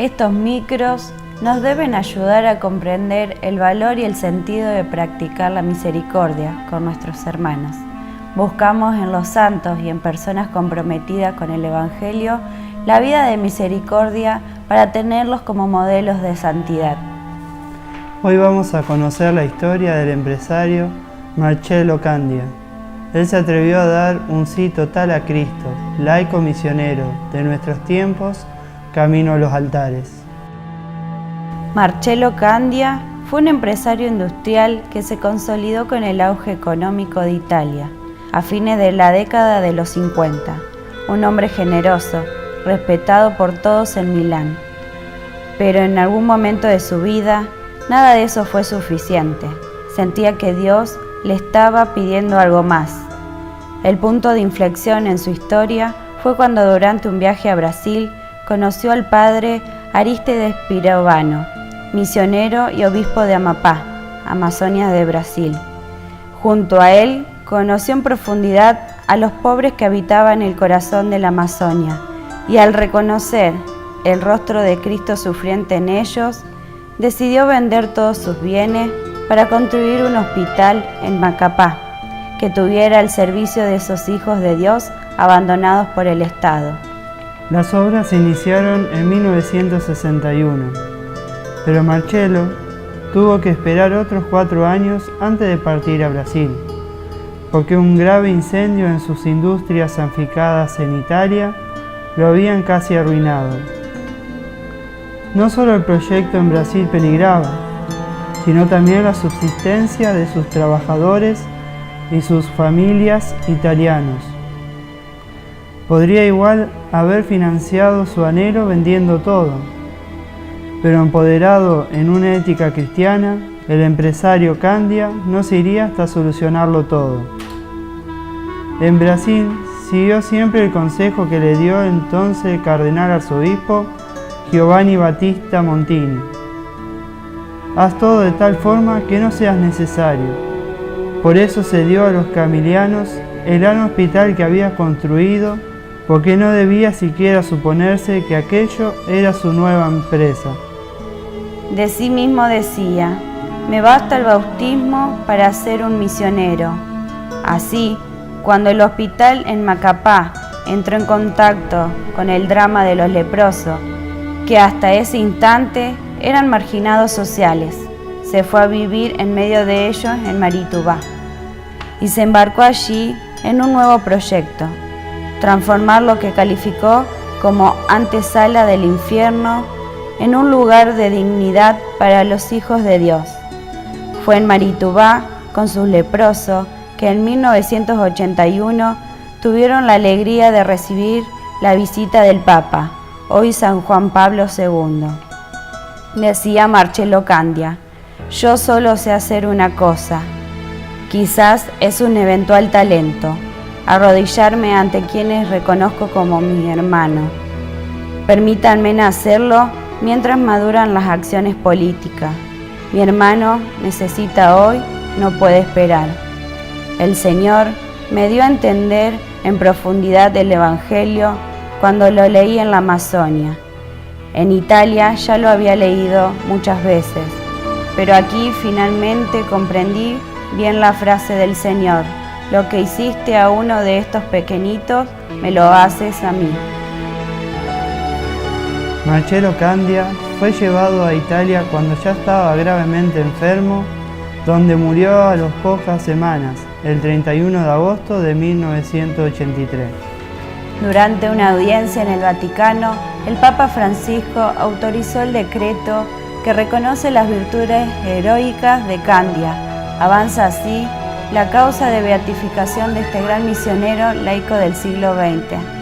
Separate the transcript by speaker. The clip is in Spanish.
Speaker 1: Estos micros nos deben ayudar a comprender el valor y el sentido de practicar la misericordia con nuestros hermanos. Buscamos en los santos y en personas comprometidas con el Evangelio la vida de misericordia para tenerlos como modelos de santidad.
Speaker 2: Hoy vamos a conocer la historia del empresario Marcello Candia. Él se atrevió a dar un sí total a Cristo, laico misionero de nuestros tiempos, camino a los altares.
Speaker 1: Marcello Candia fue un empresario industrial que se consolidó con el auge económico de Italia a fines de la década de los 50. Un hombre generoso, respetado por todos en Milán. Pero en algún momento de su vida, nada de eso fue suficiente. Sentía que Dios le estaba pidiendo algo más. El punto de inflexión en su historia fue cuando durante un viaje a Brasil conoció al padre Aristides Pirovano, misionero y obispo de Amapá, Amazonia de Brasil. Junto a él, conoció en profundidad a los pobres que habitaban el corazón de la Amazonia, y al reconocer el rostro de Cristo sufriente en ellos, decidió vender todos sus bienes para construir un hospital en Macapá, que tuviera el servicio de esos hijos de Dios abandonados por el Estado.
Speaker 2: Las obras se iniciaron en 1961. Pero Marcello tuvo que esperar otros 4 años antes de partir a Brasil, porque un grave incendio en sus industrias sanficadas en Italia lo habían casi arruinado. No solo el proyecto en Brasil peligraba, sino también la subsistencia de sus trabajadores y sus familias italianos. Podría igual haber financiado su anhelo vendiendo todo, pero empoderado en una ética cristiana, el empresario Candia no se iría hasta solucionarlo todo. En Brasil siguió siempre el consejo que le dio entonces el cardenal arzobispo Giovanni Battista Montini. Haz todo de tal forma que no seas necesario. Por eso se dio a los camilianos el gran hospital que había construido, porque no debía siquiera suponerse que aquello era su nueva empresa.
Speaker 1: De sí mismo decía: me basta el bautismo para ser un misionero. Así, cuando el hospital en Macapá entró en contacto con el drama de los leprosos, que hasta ese instante eran marginados sociales, se fue a vivir en medio de ellos en Maritubá y se embarcó allí en un nuevo proyecto: transformar lo que calificó como antesala del infierno en un lugar de dignidad para los hijos de Dios. Fue en Maritubá, con sus leprosos, que en 1981 tuvieron la alegría de recibir la visita del Papa, hoy San Juan Pablo II. Decía Marcello Candia: yo solo sé hacer una cosa, quizás es un eventual talento, arrodillarme ante quienes reconozco como mi hermano. Permítanme hacerlo mientras maduran las acciones políticas. Mi hermano necesita hoy, no puede esperar. El Señor me dio a entender en profundidad el Evangelio cuando lo leí en la Amazonia. En Italia ya lo había leído muchas veces, pero aquí finalmente comprendí bien la frase del Señor: lo que hiciste a uno de estos pequeñitos, me lo haces a mí.
Speaker 2: Marcello Candia fue llevado a Italia cuando ya estaba gravemente enfermo, donde murió a las pocas semanas, el 31 de agosto de 1983.
Speaker 1: Durante una audiencia en el Vaticano, el Papa Francisco autorizó el decreto que reconoce las virtudes heroicas de Candia. Avanza así la causa de beatificación de este gran misionero laico del siglo XX.